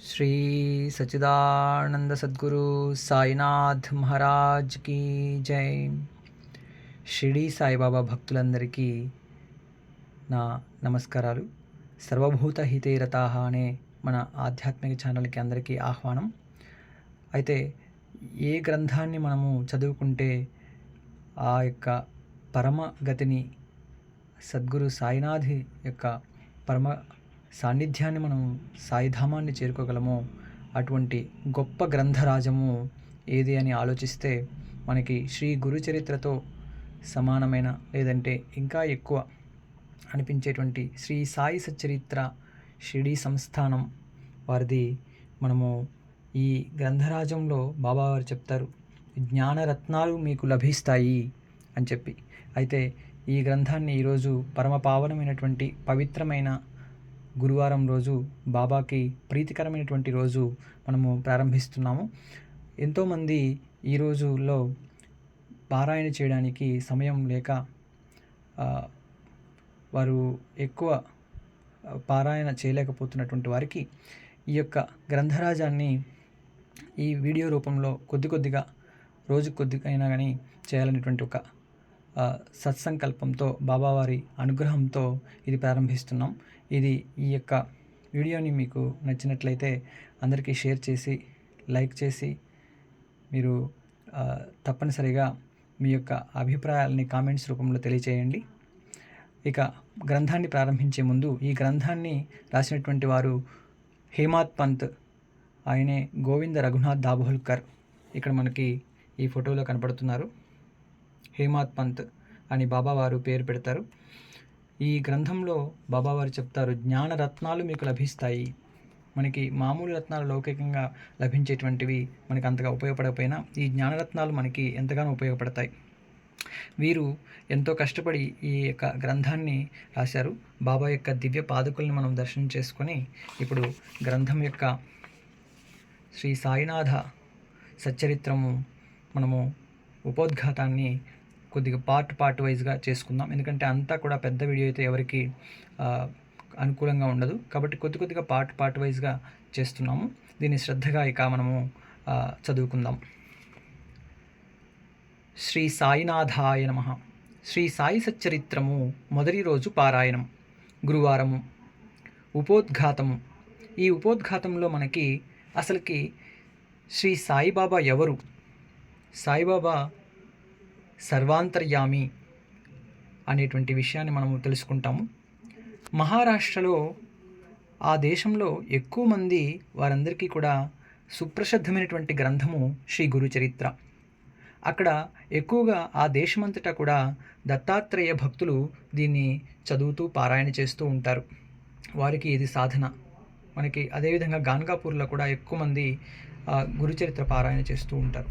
శ్రీ సచ్చిదానంద సద్గురు సాయినాథ్ మహారాజ్ की జై. షిరిడి సాయిబాబా భక్తులందరికీ నా నమస్కారాలు. సర్వభూత హితే రతాహ అనే మన ఆధ్యాత్మిక ఛానల్కి అందరికీ ఆహ్వానం. అయితే ఏ గ్రంథాన్ని మనము చదువుకుంటే ఆ యొక్క పరమ గతిని, సద్గురు సాయినాథ్ యొక్క పరమ సాన్నిధ్యాన్ని, మనం సాయిధామాన్ని చేరుకోగలమో అటువంటి గొప్ప గ్రంథరాజము ఏది అని ఆలోచిస్తే మనకి శ్రీ గురు చరిత్రతో సమానమైన, లేదంటే ఇంకా ఎక్కువ అనిపించేటువంటి శ్రీ సాయి సచ్చరిత్ర షిరిడి సంస్థానం వారిది. మనము ఈ గ్రంథరాజంలో బాబావారు చెప్తారు, జ్ఞానరత్నాలు మీకు లభిస్తాయి అని చెప్పి. అయితే ఈ గ్రంథాన్ని ఈరోజు పరమ పావనమైనటువంటి పవిత్రమైన గురువారం రోజు, బాబాకి ప్రీతికరమైనటువంటి రోజు మనము ప్రారంభిస్తున్నాము. ఎంతోమంది ఈ రోజుల్లో పారాయణ చేయడానికి సమయం లేక వారు ఎక్కువ పారాయణ చేయలేకపోతున్నటువంటి వారికి ఈ యొక్క గ్రంథరాజాన్ని ఈ వీడియో రూపంలో కొద్దిగా రోజు కొద్దిగా అయినా కానీ చేయాలనేటువంటి ఒక సత్సంకల్పంతో, బాబావారి అనుగ్రహంతో ఇది ప్రారంభిస్తున్నాం. ఈ యొక్క వీడియోని మీకు నచ్చినట్లయితే అందరికీ షేర్ చేసి, లైక్ చేసి, మీరు తప్పనిసరిగా మీ యొక్క అభిప్రాయాలని కామెంట్స్ రూపంలో తెలియచేయండి. ఇక గ్రంథాన్ని ప్రారంభించే ముందు, ఈ గ్రంథాన్ని రాసినటువంటి వారు హేమాత్ పంత్, ఆయనే గోవింద రఘునాథ్ దాభోల్కర్. ఇక్కడ మనకి ఈ ఫోటోలో కనపడుతున్నారు. హేమాత్ పంత్ అని బాబావారు పేరు పెడతారు. ఈ గ్రంథంలో బాబావారు చెప్తారు, జ్ఞానరత్నాలు మీకు లభిస్తాయి. మనకి మామూలు రత్నాలు లౌకికంగా లభించేటువంటివి మనకి అంతగా ఉపయోగపడకపోయినా ఈ జ్ఞానరత్నాలు మనకి ఎంతగానో ఉపయోగపడతాయి. వీరు ఎంతో కష్టపడి ఈ యొక్క గ్రంథాన్ని రాశారు. బాబా యొక్క దివ్య పాదుకుల్ని మనం దర్శనం చేసుకొని ఇప్పుడు గ్రంథం యొక్క శ్రీ సాయినాథ సచ్చరిత్రము మనము ఉపోద్ఘాతాన్ని కొద్దిగా పార్ట్ వైజ్గా చేసుకుందాం. ఎందుకంటే అంతా కూడా పెద్ద వీడియో అయితే ఎవరికి అనుకూలంగా ఉండదు, కాబట్టి కొద్దిగా పార్ట్ వైజ్గా చేస్తున్నాము. దీన్ని శ్రద్ధగా ఇక మనము చదువుకుందాం. శ్రీ సాయినాథాయ నమః. శ్రీ సాయి సచ్చరిత్రము మొదటి రోజు పారాయణం, గురువారము. ఉపోద్ఘాతము. ఈ ఉపోద్ఘాతంలో మనకి అసలుకి శ్రీ సాయిబాబా ఎవరు, సాయిబాబా సర్వాంతర్యామి అనేటువంటి విషయాన్ని మనము తెలుసుకుంటాము. మహారాష్ట్రలో, ఆ దేశంలో ఎక్కువ మంది వారందరికీ కూడా సుప్రసిద్ధమైనటువంటి గ్రంథము శ్రీ గురు చరిత్ర. అక్కడ ఎక్కువగా ఆ దేశమంతటా కూడా దత్తాత్రేయ భక్తులు దీన్ని చదువుతూ పారాయణ చేస్తూ ఉంటారు. వారికి ఇది సాధన. మనకి అదేవిధంగా గాన్గాపూర్లో కూడా ఎక్కువ మంది గురుచరిత్ర పారాయణ చేస్తూ ఉంటారు.